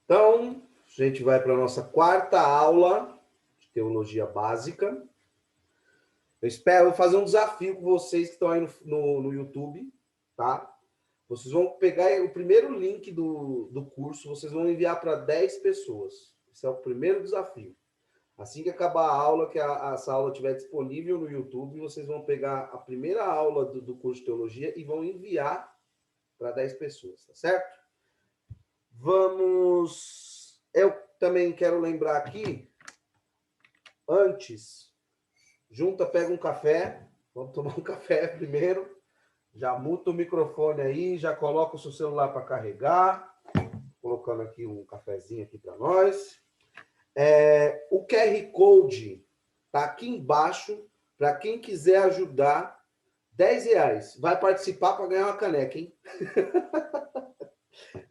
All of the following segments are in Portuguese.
Então, a gente vai para a nossa quarta aula de teologia básica. Eu espero fazer um desafio com vocês que estão aí no YouTube, tá? Vocês vão pegar o primeiro link do curso, vocês vão enviar para 10 pessoas. Esse é o primeiro desafio. Assim que acabar a aula, que essa aula estiver disponível no YouTube, vocês vão pegar a primeira aula do curso de teologia e vão enviar para 10 pessoas, tá certo? Vamos... Eu também quero lembrar aqui, antes, pega um café, vamos tomar um café primeiro, já muta o microfone aí, já coloca o seu celular para carregar, colocando aqui um cafezinho aqui para nós. O QR Code está aqui embaixo, para quem quiser ajudar, R$10. Vai participar para ganhar uma caneca, hein?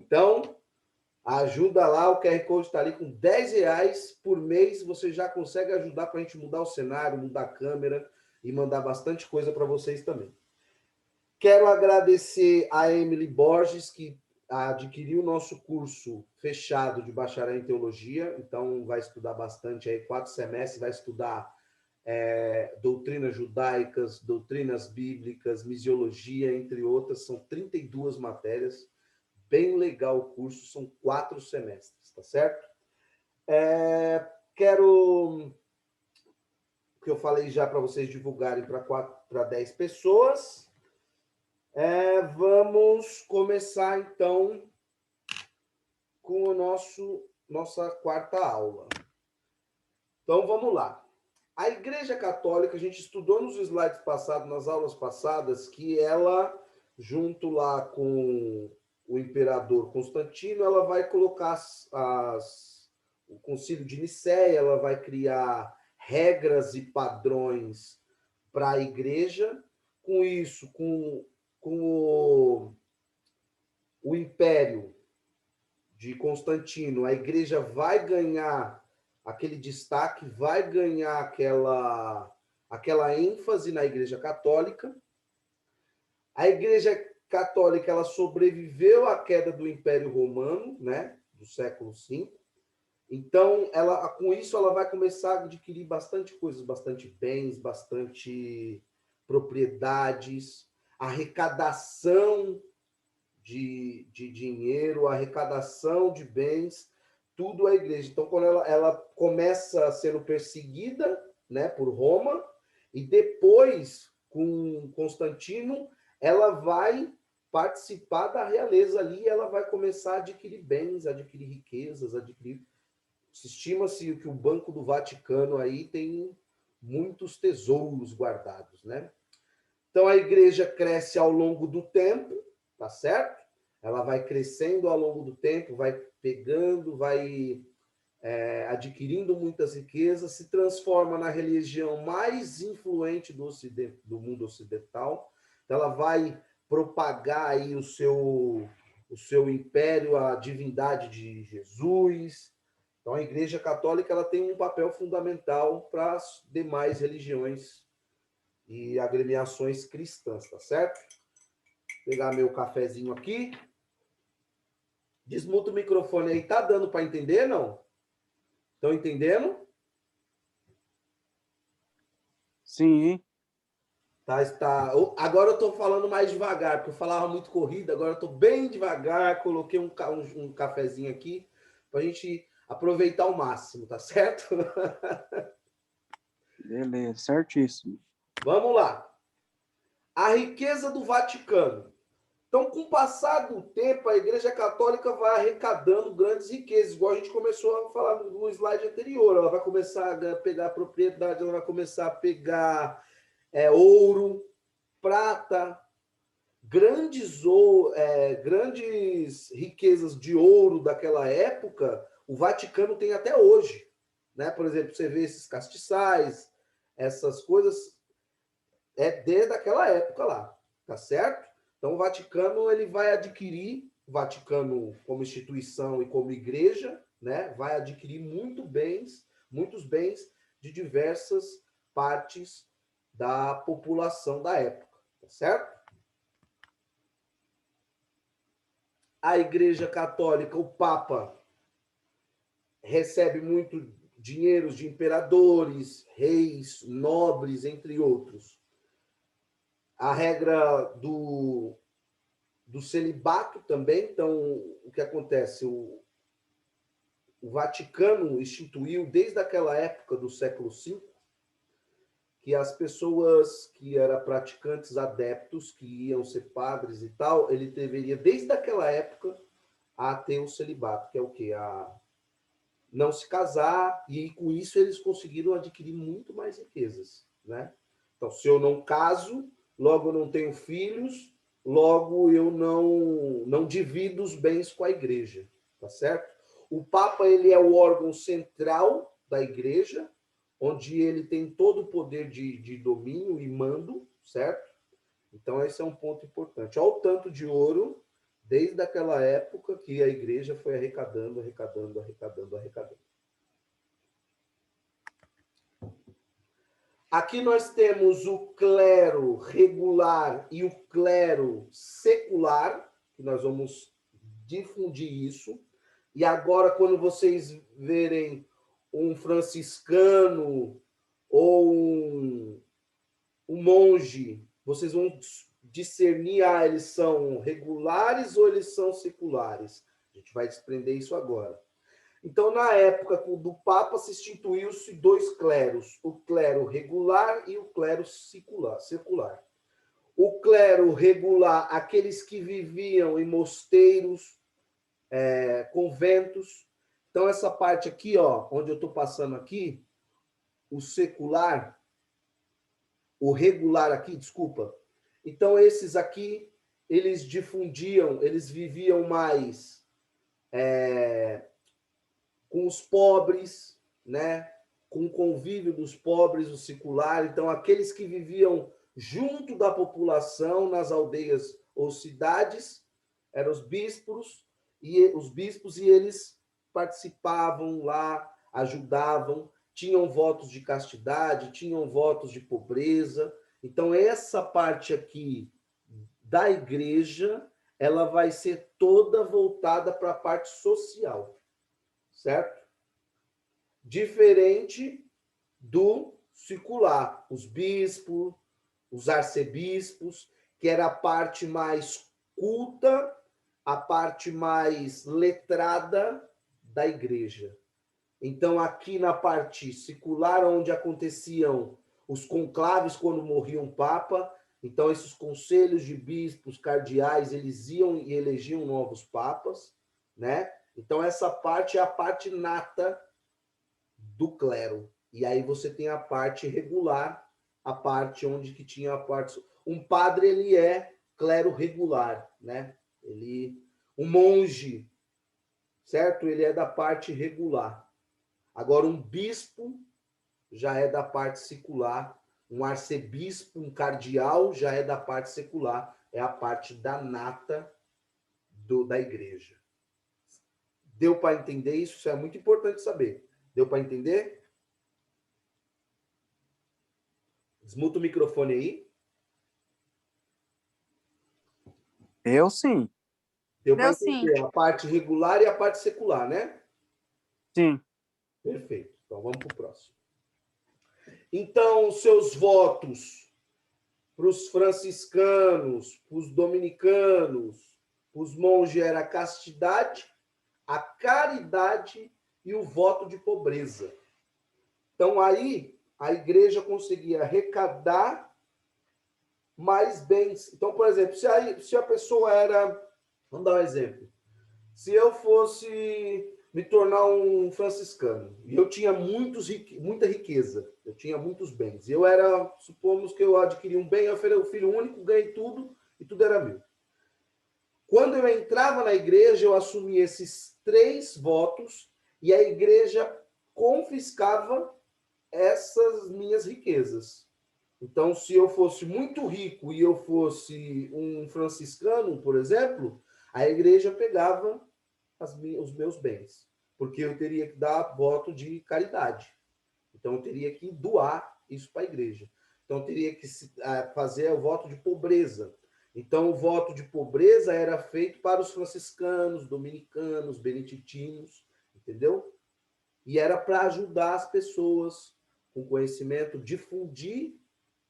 Então, ajuda lá, o QR Code está ali com R$10 por mês, você já consegue ajudar para a gente mudar o cenário, mudar a câmera e mandar bastante coisa para vocês também. Quero agradecer a Emily Borges, que adquiriu o nosso curso fechado de bacharel em teologia, então vai estudar bastante aí, 4 semestres, vai estudar doutrinas judaicas, doutrinas bíblicas, misiologia, entre outras, são 32 matérias, bem legal o curso, são 4 semestres, tá certo? Quero que eu falei já para vocês divulgarem para 10 pessoas. Vamos começar, então, com nossa quarta aula. Então, vamos lá. A Igreja Católica, a gente estudou nos slides passados, nas aulas passadas, que ela, junto lá com o imperador Constantino, ela vai colocar o Concílio de Nicéia, ela vai criar regras e padrões para a Igreja. Com isso, com o Império de Constantino, a Igreja vai ganhar aquele destaque, vai ganhar aquela ênfase na Igreja Católica. A Igreja Católica ela sobreviveu à queda do Império Romano, né, do século V. Então, com isso, ela vai começar a adquirir bastante coisas, bastante bens, bastante propriedades, arrecadação de dinheiro, arrecadação de bens, tudo a igreja. Então, quando ela começa sendo perseguida, né, por Roma, e depois, com Constantino, ela vai participar da realeza ali, ela vai começar a adquirir bens, adquirir riquezas, estima-se que o Banco do Vaticano aí tem muitos tesouros guardados, né? Então, a igreja cresce ao longo do tempo, tá certo? Ela vai crescendo ao longo do tempo, vai pegando, vai adquirindo muitas riquezas, se transforma na religião mais influente do mundo ocidental. Então, ela vai propagar aí o seu império, a divindade de Jesus. Então, a Igreja Católica ela tem um papel fundamental para as demais religiões e agremiações cristãs, tá certo? Vou pegar meu cafezinho aqui. Desmuta o microfone aí. Tá dando para entender, não? Estão entendendo? Sim. Tá. Agora eu estou falando mais devagar, porque eu falava muito corrida, agora eu estou bem devagar, coloquei um cafezinho aqui para a gente aproveitar ao máximo, tá certo? Beleza, certíssimo. Vamos lá. A riqueza do Vaticano. Então, com o passar do tempo, a Igreja Católica vai arrecadando grandes riquezas, igual a gente começou a falar no slide anterior. Ela vai começar a pegar propriedade, ela vai começar a pegar ouro, prata, grandes riquezas de ouro daquela época, o Vaticano tem até hoje. Né? Por exemplo, você vê esses castiçais, essas coisas, desde aquela época lá, tá certo? Então, o Vaticano ele vai adquirir, o Vaticano como instituição e como igreja, né, vai adquirir muitos bens de diversas partes da população da época, tá certo? A Igreja Católica, o Papa, recebe muito dinheiros de imperadores, reis, nobres, entre outros. A regra do celibato também. Então, o que acontece? O Vaticano instituiu, desde aquela época do século V, que as pessoas que eram praticantes adeptos, que iam ser padres e tal, ele deveria, desde aquela época, a ter o celibato, que é o quê? A não se casar, e com isso eles conseguiram adquirir muito mais riquezas, né? Então, se eu não caso, logo eu não tenho filhos, logo eu não divido os bens com a igreja, tá certo? O Papa, ele é o órgão central da igreja, onde ele tem todo o poder de domínio e mando, certo? Então, esse é um ponto importante. Olha o tanto de ouro, desde aquela época que a igreja foi arrecadando, arrecadando, arrecadando, arrecadando. Aqui nós temos o clero regular e o clero secular, que nós vamos difundir isso. E agora, quando vocês verem um franciscano ou um monge, vocês vão discernir, eles são regulares ou eles são seculares. A gente vai desprender isso agora. Então, na época do Papa, se instituiu-se dois cleros, o clero regular e o clero secular. O clero regular, aqueles que viviam em mosteiros, conventos. Então, essa parte aqui, ó, onde eu estou passando aqui, o secular, o regular aqui, desculpa. Então, esses aqui, eles difundiam, eles viviam mais com os pobres, né? Com o convívio dos pobres, o secular. Então, aqueles que viviam junto da população nas aldeias ou cidades eram os bispos e eles participavam lá, ajudavam, tinham votos de castidade, tinham votos de pobreza. Então, essa parte aqui da igreja, ela vai ser toda voltada para a parte social, certo? Diferente do secular, os bispos, os arcebispos, que era a parte mais culta, a parte mais letrada da igreja. Então, aqui na parte secular, onde aconteciam os conclaves quando morria um papa, então esses conselhos de bispos, cardeais, eles iam e elegiam novos papas, né? Então, essa parte é a parte nata do clero. E aí você tem a parte regular, a parte onde que tinha a parte... Um padre, ele é clero regular, né? Um monge, certo? Ele é da parte regular. Agora, um bispo já é da parte secular, um arcebispo, um cardeal já é da parte secular, é a parte da nata da igreja. Deu para entender isso? Isso é muito importante saber. Deu para entender? Desmuta o microfone aí. Eu sim. Deu para Deu sim. entender a parte regular e a parte secular, né? Sim. Perfeito. Então, vamos para o próximo. Então, seus votos para os franciscanos, para os dominicanos, para os monges era a castidade, a caridade e o voto de pobreza. Então, aí, a igreja conseguia arrecadar mais bens. Então, por exemplo, se a pessoa era... Vamos dar um exemplo. Se eu fosse me tornar um franciscano e eu tinha muita riqueza, eu tinha muitos bens, eu era, supomos que eu adquiri um bem, eu era o filho único, ganhei tudo e tudo era meu. Quando eu entrava na igreja, eu assumia esses 3 votos e a igreja confiscava essas minhas riquezas. Então, se eu fosse muito rico e eu fosse um franciscano, por exemplo, a igreja pegava os meus bens, porque eu teria que dar voto de caridade. Então, eu teria que doar isso para a igreja. Então, eu teria que fazer o voto de pobreza. Então, o voto de pobreza era feito para os franciscanos, dominicanos, beneditinos, entendeu? E era para ajudar as pessoas com conhecimento, difundir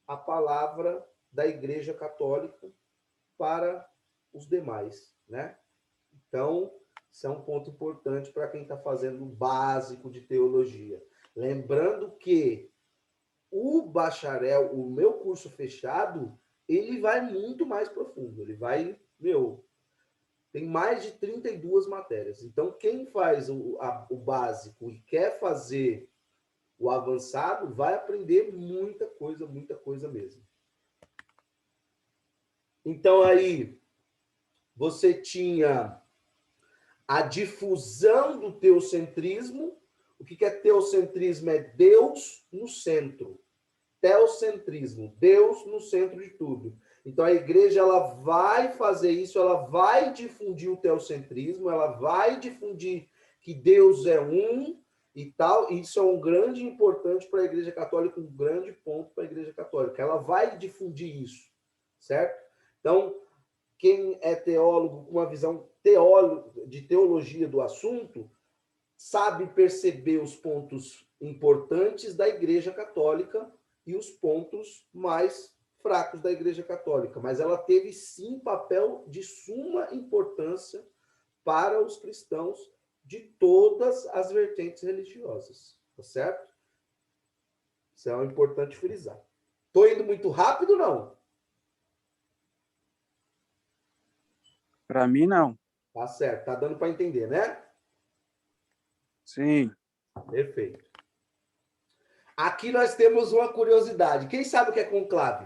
a palavra da Igreja Católica para os demais, né? Então, isso é um ponto importante para quem está fazendo o básico de teologia. Lembrando que o bacharel, o meu curso fechado, ele vai muito mais profundo. Ele vai, tem mais de 32 matérias. Então, quem faz o básico e quer fazer o avançado, vai aprender muita coisa mesmo. Então, aí, você tinha a difusão do teocentrismo. O que é teocentrismo? É Deus no centro. Teocentrismo, Deus no centro de tudo. Então a igreja ela vai fazer isso, ela vai difundir o teocentrismo, ela vai difundir que Deus é um e tal. Isso é um grande importante para a Igreja Católica, um grande ponto para a Igreja Católica. Ela vai difundir isso, certo? Então, quem é teólogo com uma visão de teologia do assunto, sabe perceber os pontos importantes da Igreja Católica e os pontos mais fracos da Igreja Católica. Mas ela teve, sim, papel de suma importância para os cristãos de todas as vertentes religiosas. Tá certo? Isso é importante frisar. Estou indo muito rápido, não? Para mim, não. Tá certo. Tá dando para entender, né? Sim. Perfeito. Aqui nós temos uma curiosidade. Quem sabe o que é conclave?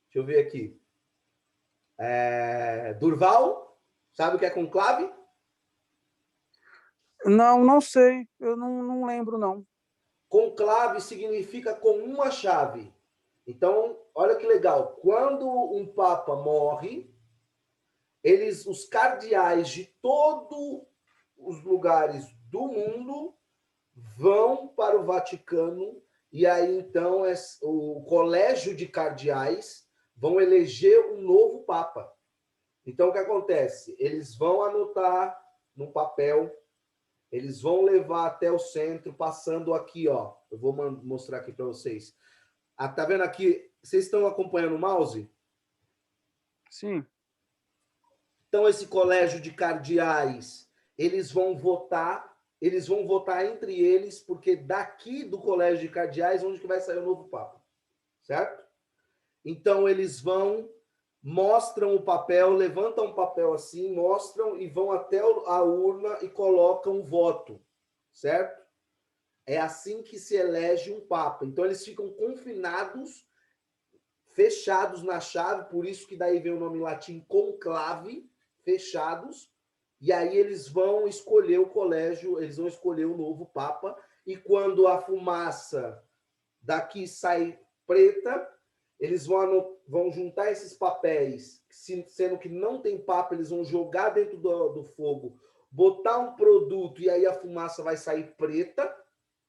Deixa eu ver aqui. Durval, sabe o que é conclave? Não, não sei. Eu não lembro, não. Conclave significa com uma chave. Então, olha que legal. Quando um papa morre, os cardeais de todos os lugares do mundo vão para o Vaticano e aí então o colégio de cardeais vão eleger um novo papa. Então o que acontece? Eles vão anotar no papel, eles vão levar até o centro, passando aqui, ó. Eu vou mostrar aqui para vocês. Tá vendo aqui? Vocês estão acompanhando o mouse? Sim. Então esse colégio de cardeais, eles vão votar entre eles, porque daqui do colégio de cardeais onde que vai sair o novo papa, certo? Então eles mostram o papel, levantam o papel assim, mostram e vão até a urna e colocam o voto, certo? É assim que se elege um papa. Então eles ficam confinados, fechados na chave, por isso que daí vem o nome em latim conclave, fechados, e aí eles vão escolher o colégio, eles vão escolher o novo papa, e quando a fumaça daqui sai preta, eles vão juntar esses papéis, sendo que não tem papa, eles vão jogar dentro do fogo, botar um produto e aí a fumaça vai sair preta,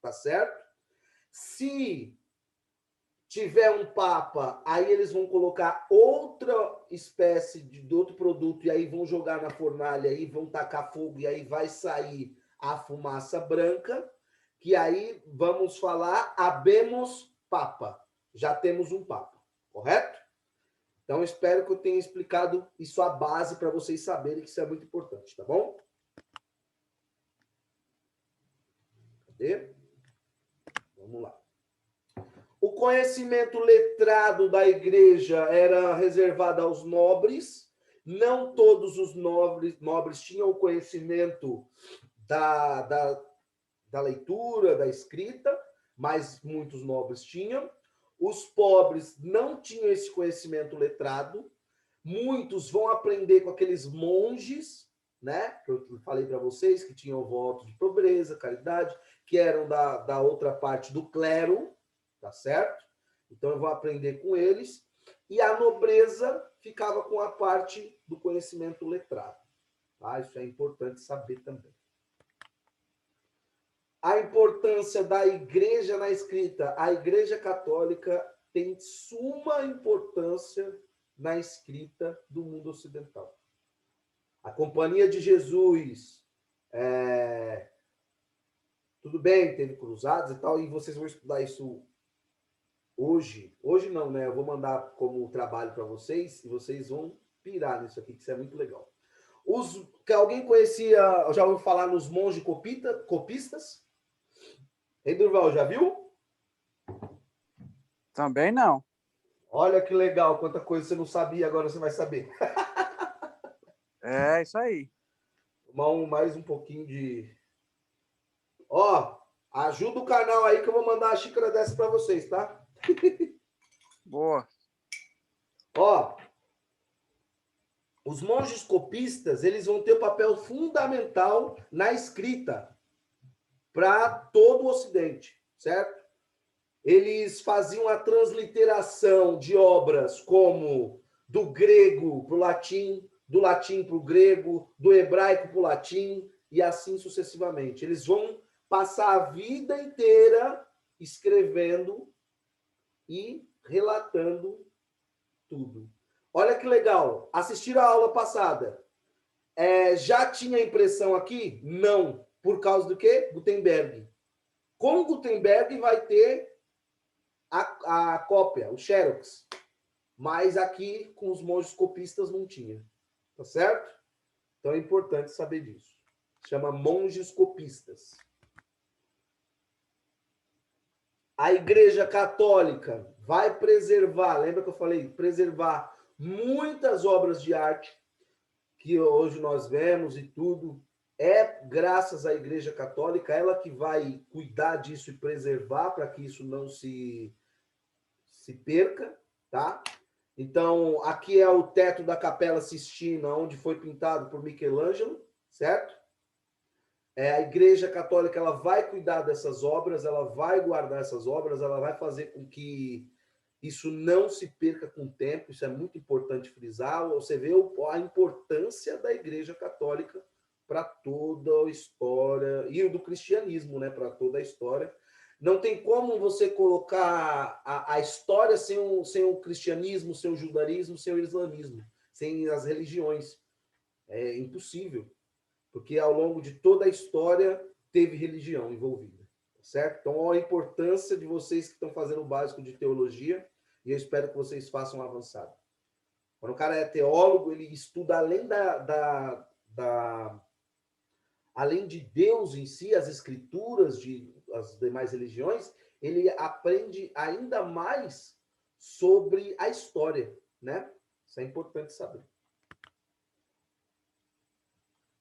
tá certo? Se tiver um papa, aí eles vão colocar outra espécie de outro produto e aí vão jogar na fornalha e vão tacar fogo e aí vai sair a fumaça branca, que aí vamos falar habemos papa. Já temos um papa, correto? Então, espero que eu tenha explicado isso a base para vocês saberem que isso é muito importante, tá bom? Cadê? Vamos lá. O conhecimento letrado da igreja era reservado aos nobres. Não todos os nobres tinham o conhecimento da leitura, da escrita, mas muitos nobres tinham. Os pobres não tinham esse conhecimento letrado. Muitos vão aprender com aqueles monges, né? Que eu falei para vocês, que tinham voto de pobreza, caridade, que eram da outra parte do clero, tá certo? Então eu vou aprender com eles. E a nobreza ficava com a parte do conhecimento letrado. Tá? Isso é importante saber também. A importância da igreja na escrita. A igreja católica tem suma importância na escrita do mundo ocidental. A Companhia de Jesus, Tudo bem, teve cruzados e tal, e vocês vão estudar isso hoje. Hoje não, né? Eu vou mandar como trabalho para vocês e vocês vão pirar nisso aqui, que isso é muito legal. Que alguém conhecia, já ouviu falar nos monges copistas? Ei, Durval, já viu? Também não. Olha que legal, quanta coisa você não sabia, agora você vai saber. É isso aí. Mais um pouquinho de... Ó, ajuda o canal aí que eu vou mandar a xícara dessa para vocês, tá? Boa. Ó, os monges copistas, eles vão ter um papel fundamental na escrita para todo o Ocidente, certo? Eles faziam a transliteração de obras como do grego para o latim, do latim para o grego, do hebraico para o latim, e assim sucessivamente. Eles vão passar a vida inteira escrevendo e relatando tudo. Olha que legal. Assistiram a aula passada. Já tinha impressão aqui? Não. Por causa do quê? Gutenberg. Com Gutenberg vai ter a cópia, o Xerox. Mas aqui, com os monges copistas, não tinha. Tá certo? Então é importante saber disso. Chama monges copistas. A Igreja Católica vai preservar, lembra que eu falei? Preservar muitas obras de arte que hoje nós vemos e tudo. É graças à Igreja Católica, ela que vai cuidar disso e preservar para que isso não se perca, tá? Então, aqui é o teto da Capela Sistina, onde foi pintado por Michelangelo, certo? A Igreja Católica ela vai cuidar dessas obras, ela vai guardar essas obras, ela vai fazer com que isso não se perca com o tempo, isso é muito importante frisar. Você vê a importância da Igreja Católica para toda a história, e do cristianismo, né, para toda a história. Não tem como você colocar a história sem o cristianismo, sem o judaísmo, sem o islamismo, sem as religiões. É impossível, porque ao longo de toda a história teve religião envolvida, certo? Então, olha a importância de vocês que estão fazendo o básico de teologia, e eu espero que vocês façam um avançado. Quando o cara é teólogo, ele estuda além de Deus em si, as escrituras as demais religiões, ele aprende ainda mais sobre a história, né? Isso é importante saber.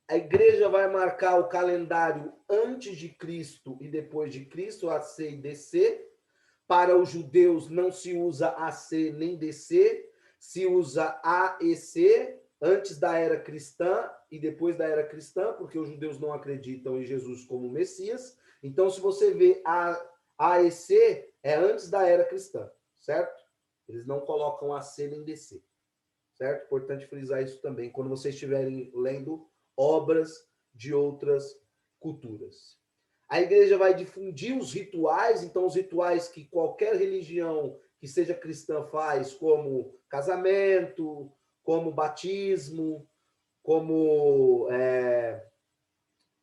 A igreja vai marcar o calendário antes de Cristo e depois de Cristo, AC e DC. Para os judeus não se usa AC nem DC, se usa A e C antes da era cristã e depois da era cristã, porque os judeus não acreditam em Jesus como Messias. Então, se você vê A e C, é antes da era cristã, certo? Eles não colocam AC nem DC, certo? Importante frisar isso também, quando vocês estiverem lendo obras de outras culturas. A igreja vai difundir os rituais, então os rituais que qualquer religião que seja cristã faz, como casamento, como batismo, como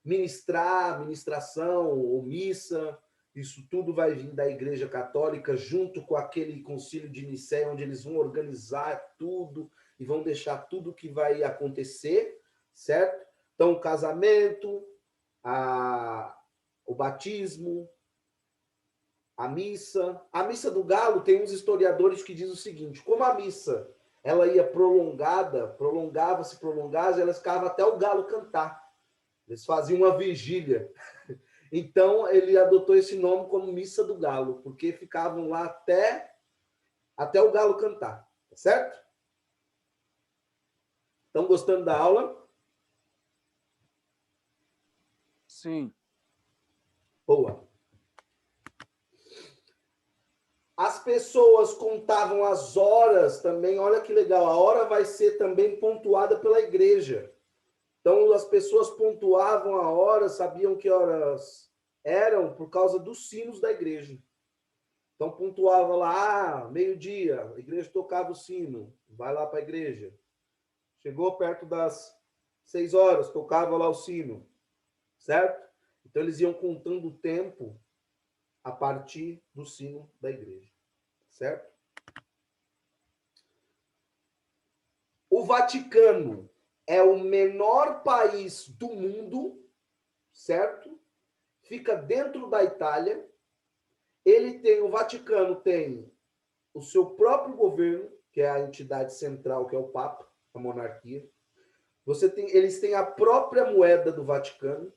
ministração ou missa, isso tudo vai vir da Igreja Católica, junto com aquele concílio de Nicéia, onde eles vão organizar tudo e vão deixar tudo que vai acontecer, certo? Então, o casamento, o batismo, a missa do galo, tem uns historiadores que dizem o seguinte: como a missa ela ia prolongava-se, ela ficava até o galo cantar. Eles faziam uma vigília. Então, ele adotou esse nome como Missa do Galo, porque ficavam lá até o galo cantar. Tá certo? Estão gostando da aula? Sim. Boa. As pessoas contavam as horas também. Olha que legal. A hora vai ser também pontuada pela igreja. Então, as pessoas pontuavam a hora, sabiam que horas eram por causa dos sinos da igreja. Então, pontuava lá, meio-dia, a igreja tocava o sino, vai lá para a igreja. Chegou perto das 6 horas, tocava lá o sino. certo? Então eles iam contando o tempo a partir do sino da igreja, certo? O Vaticano é o menor país do mundo, certo? Fica dentro da Itália. O Vaticano tem o seu próprio governo, que é a entidade central, que é o Papa, a monarquia. Eles têm a própria moeda do Vaticano,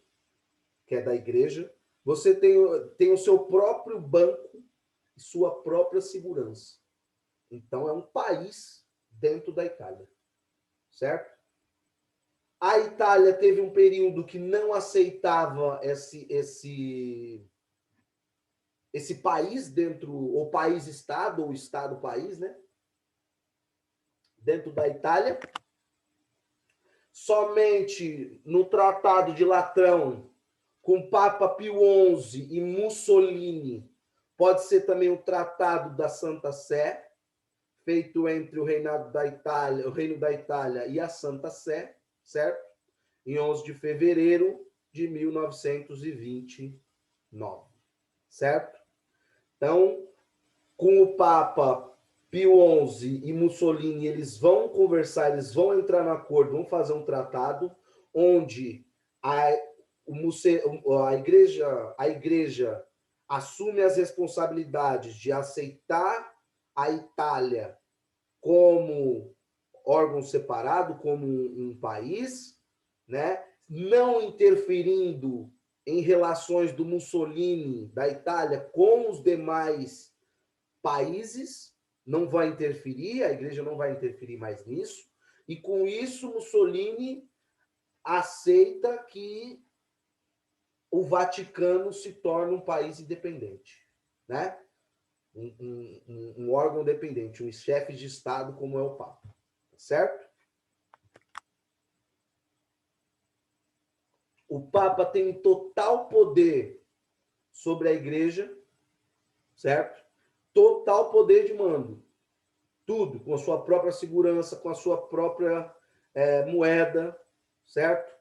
que é da igreja. Você tem o seu próprio banco e sua própria segurança. Então, é um país dentro da Itália, certo? A Itália teve um período que não aceitava esse país dentro, ou país-estado, ou estado-país, né? Dentro da Itália. Somente no Tratado de Latrão, com Papa Pio XI e Mussolini, pode ser também o Tratado da Santa Sé, feito entre o Reino da Itália e a Santa Sé, certo? Em 11 de fevereiro de 1929, certo? Então, com o Papa Pio XI e Mussolini, eles vão conversar, eles vão entrar no acordo, vão fazer um tratado onde a igreja assume as responsabilidades de aceitar a Itália como órgão separado, como um país, né? Não interferindo em relações do Mussolini, da Itália, com os demais países, não vai interferir, a igreja não vai interferir mais nisso, e com isso Mussolini aceita que o Vaticano se torne um país independente, né? Um órgão independente, um chefe de Estado como é o Papa, certo? O Papa tem total poder sobre a igreja, certo? Total poder de mando. Tudo, com a sua própria segurança, com a sua própria moeda, certo?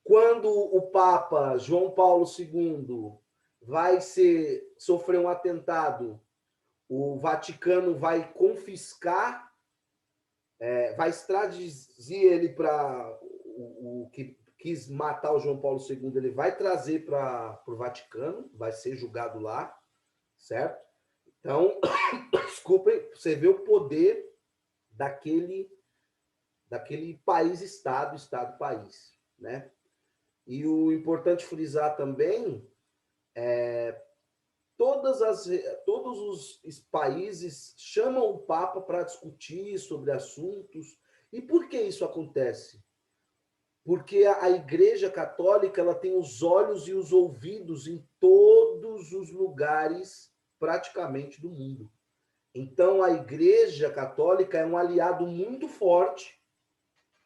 Quando o Papa João Paulo II vai sofrer um atentado, o Vaticano vai confiscar, vai extradizir ele para o que quis matar o João Paulo II, ele vai trazer para o Vaticano, vai ser julgado lá, certo? Então, desculpem, você vê o poder daquele país-estado, estado-país, né? E o importante frisar também todos os países chamam o Papa para discutir sobre assuntos. E por que isso acontece? Porque a Igreja Católica ela tem os olhos e os ouvidos em todos os lugares, praticamente, do mundo. Então, a Igreja Católica é um aliado muito forte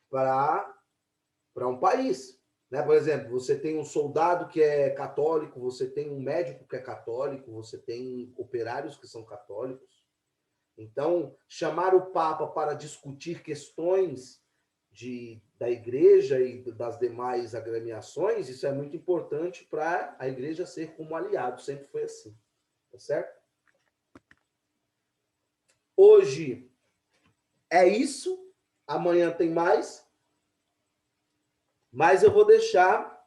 para um país. Né? Por exemplo, você tem um soldado que é católico, você tem um médico que é católico, você tem operários que são católicos. Então, chamar o Papa para discutir questões da igreja e das demais agremiações, isso é muito importante para a igreja ser como aliado, sempre foi assim. Tá certo? Hoje é isso, amanhã tem mais, mas eu vou deixar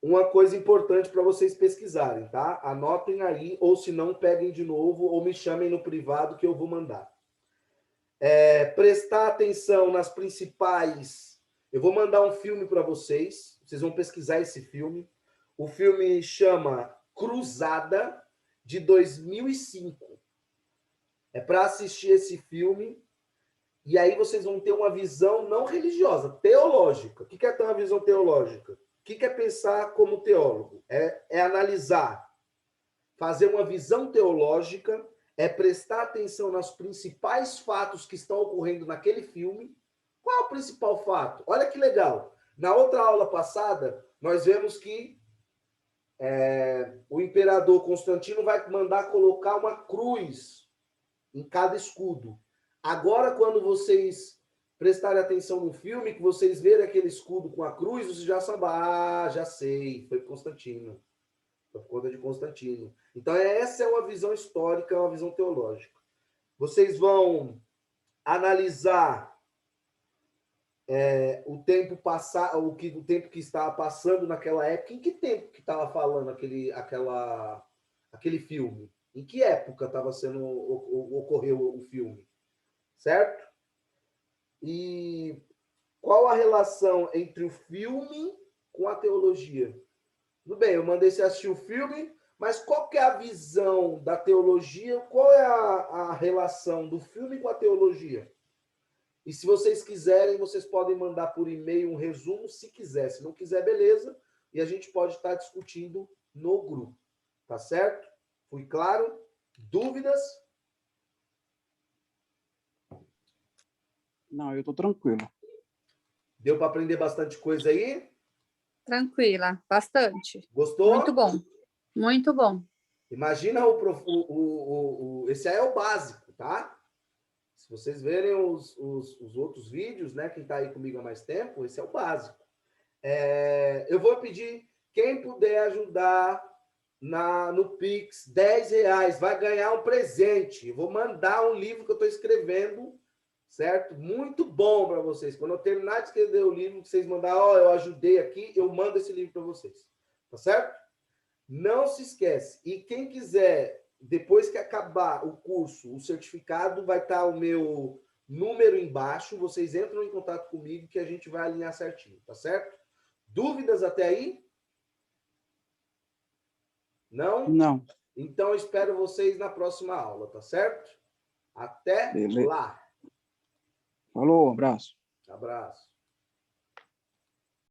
uma coisa importante para vocês pesquisarem, tá? Anotem aí, ou se não, peguem de novo, ou me chamem no privado que eu vou mandar. Prestar atenção nas principais... Eu vou mandar um filme para vocês vão pesquisar esse filme. O filme chama Cruzada, de 2005. É para assistir esse filme, e aí vocês vão ter uma visão não religiosa, teológica. O que é ter uma visão teológica? O que é pensar como teólogo? É analisar, fazer uma visão teológica, é prestar atenção nos principais fatos que estão ocorrendo naquele filme. Qual é o principal fato? Olha que legal. Na outra aula passada, nós vemos que o imperador Constantino vai mandar colocar uma cruz em cada escudo. Agora, quando vocês prestarem atenção no filme, que vocês verem aquele escudo com a cruz, vocês já sabem, já sei, foi Constantino. Foi por conta de Constantino. Então, essa é uma visão histórica, uma visão teológica. Vocês vão analisar o tempo o tempo que estava passando naquela época. Em que tempo que estava falando aquele filme? Em que época ocorreu o filme? Certo? E qual a relação entre o filme com a teologia? Tudo bem, eu mandei você assistir o filme, mas qual que é a visão da teologia? Qual é a relação do filme com a teologia? E se vocês quiserem, vocês podem mandar por e-mail um resumo, se quiser. Se não quiser, beleza. E a gente pode estar discutindo no grupo. Tá certo? Fui claro? Dúvidas? Não, eu estou tranquilo. Deu para aprender bastante coisa aí? Tranquila, bastante. Gostou? Muito bom. Muito bom. Imagina esse aí é o básico, tá? Se vocês verem os outros vídeos, né? Quem está aí comigo há mais tempo, esse é o básico. Eu vou pedir, quem puder ajudar no Pix, R$10, vai ganhar um presente. Eu vou mandar um livro que eu estou escrevendo, certo? Muito bom para vocês. Quando eu terminar de escrever o livro, que vocês mandarem, eu ajudei aqui, eu mando esse livro para vocês. Tá certo? Não se esquece. E quem quiser, depois que acabar o curso, o certificado, vai estar o meu número embaixo. Vocês entram em contato comigo que a gente vai alinhar certinho, tá certo? Dúvidas até aí? Não? Não. Então, espero vocês na próxima aula, tá certo? Até Beleza. lá. Falou, abraço. Abraço.